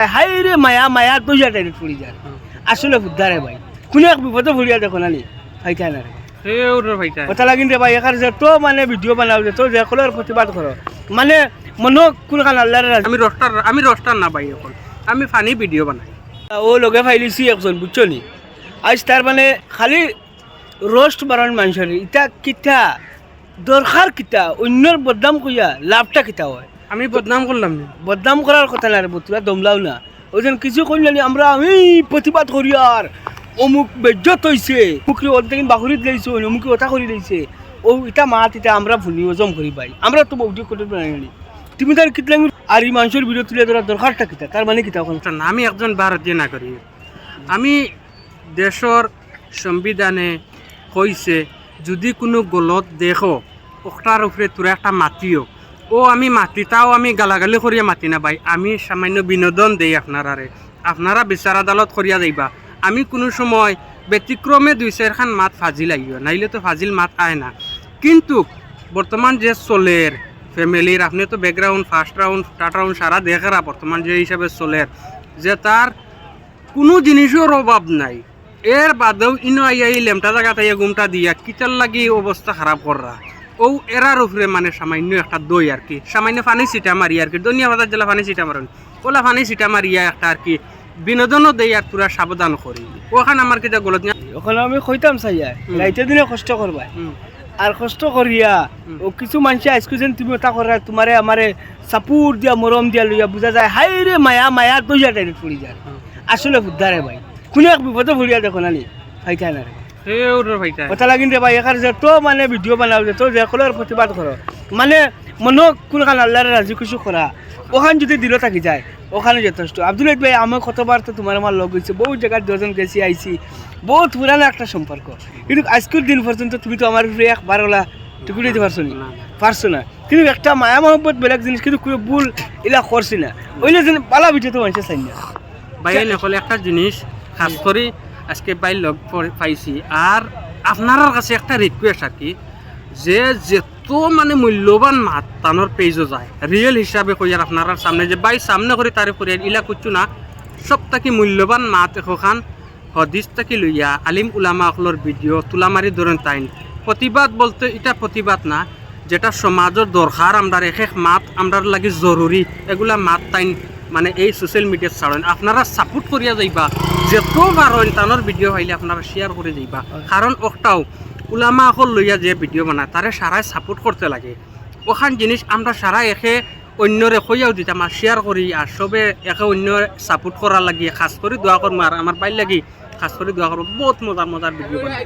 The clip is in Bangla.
হাই রে মায়া মায়া তুই যা ডাইরেক্ট পড়ি যা আসলে উদ্ধারে ভাই কোন এক বিপদে পড়িয়া দেখো না নি ভাইটা না রে কথা লাগিন রে ভাই এখানে যে তো মানে ভিডিও বানাও যে তো যে কলের প্রতিবাদ করো মানে মনো কোন কান আল্লাহর আমি রস্টার না ভাই এখন আমি ফানি ভিডিও বানাই ও লগে ফাইলিছি একজন বুঝছো নি আজ তার মানে খালি রোস্ট বানান মানুষের ইটা কিতা দরকার কিতা অন্যর বদনাম কইয়া লাভটা কিতা হয় আমি বদনাম করলাম না বদনাম করার কথা না রে বতুরা দমলাও না ওজন কিছু কইলানি আমরা প্রতিবাদ করি আর অমুক বেজ্জত হইছে মুখরি অর্ধেক বাহুরিত লাইছে অমুক কথা করি লাইছে ও ইটা মাত ইটা আমরা ভুলি ওজম করি ভাই আমরা তো বউটি কোটি বানাইনি তুমি তার কিতলা আর এই মানুষের ভিডিও তুলে ধরা দরকারটা কিতা তার মানে কিতা কোনটা না আমি একজন ভারতীয় নাগরিক আমি দেশের সংবিধানে কইছে যদি কোনো গলত দেখো ওটার উপরে তোরা একটা মাতিও ও আমি মাতি তাও আমি গালাগালি করিয়া মাতি না ভাই আমি সামান্য বিনোদন দেই আপনারা বিচার আদালত করিয়া যাইবা আমি কোনো সময় ব্যতিক্রমে দুই চারখান মাত ফাজিল আইও নাইলে তো ফাজিল মাত আয় না কিন্তু বর্তমান যে চলের ফ্যামিলির আপনি তো background first round third round সারা দেখেরা বর্তমান যে হিসাবে চলের যে তার কোনো জিনিসের অভাব নাই এর বাদেও ইনো আইয়া এই লেমটা জায়গা তাইয়া গুমটা দিয়া কিতার লাগি অবস্থা খারাপ করা ও এরার উপরে মানে সামান্য একটা দই আর কি সামান্য পানি ছিটা মারি আর কি দুনিয়া বাজার জেলা পানি ছিটা মারেন ওলা পানি ছিটা মারিয়া একটা আর কি বিনোদনও দেই আর পুরা সাবধান করি ওখানে আমার কিটা গলত ওখানে আমি কইতাম চাইয়া রাইতে দিনে কষ্ট করবা আর কষ্ট করিয়া ও কিছু মানুষ আজকে যেন তুমি ওটা করা তোমারে আমারে সাপুর দিয়া মরম দিয়া লইয়া বুঝা যায় হাই রে মায়া মায়া তুই যা ডাইরেক্ট পড়ি যা আসলে উদ্ধারে ভাই কোন এক বিপদে পড়িয়া দেখো না নি ভাইটা না রে কথা লাগিন রে ভাই এখানে যে তো মানে ভিডিও বানাও যে তো যে কলের প্রতিবাদ করো মানে মনো কোন কান আল্লাহর রাজি কিছু করা ওখানে যদি দিল থাকি যায় ওখানে যথেষ্ট আব্দুল ভাই আমার কতবার তো তোমার আমার লগ হয়েছে বহু জায়গায় দুজন গেছি আইছি বহুত পুরানো একটা সম্পর্ক কিন্তু আজকের দিন পর্যন্ত তুমি তো আমার উপরে একবার ওলা টুকু দিতে পারছো না কিন্তু একটা মায়া মহব্বত বেলেগ জিনিস কিন্তু কোনো ভুল এলা করছি না ওইলে যেন পালা ভিডিও তো মানুষের চাই না ভাই নকলে একটা জিনিস খাস করে আজকে ভাই লগ পাইছি আর আপনার কাছে একটা রিকোয়েস্ট আর কি যে যেত মানে মূল্যবান মাত তানোর পেজও যায় রিয়েল হিসাবে কই আর আপনার সামনে যে ভাই সামনে করে তারে করে ইলা করছো না সব থাকি মূল্যবান মাত এখন হদিস থাকি লইয়া আলিম উলামা অকলর ভিডিও তুলা মারি ধরেন তাইন প্রতিবাদ বলতে এটা প্রতিবাদ না যেটা সমাজের দরকার আমরা এক মাত আমরা লাগি জরুরি এগুলা মাত তাইন মানে এই সোশ্যাল মিডিয়াত ছাড়েন আপনারা সাপোর্ট করিয়া যাইবা যেত পারেন তানোর ভিডিও হইলে আপনারা শেয়ার করে যাইবা কারণ ওটাও উলামা অকল লইয়া যে ভিডিও বানায় তারে সারাই সাপোর্ট করতে লাগে ওখান জিনিস আমরা সারা একে অন্যরে কইয়াও দিতাম আর শেয়ার করি আর সবে একে অন্য সাপোর্ট করার লাগি খাস করে দোয়া করবো আর আমার বাইর লাগি খাস করে দোয়া করবো বহুত মজার ভিডিও বানাই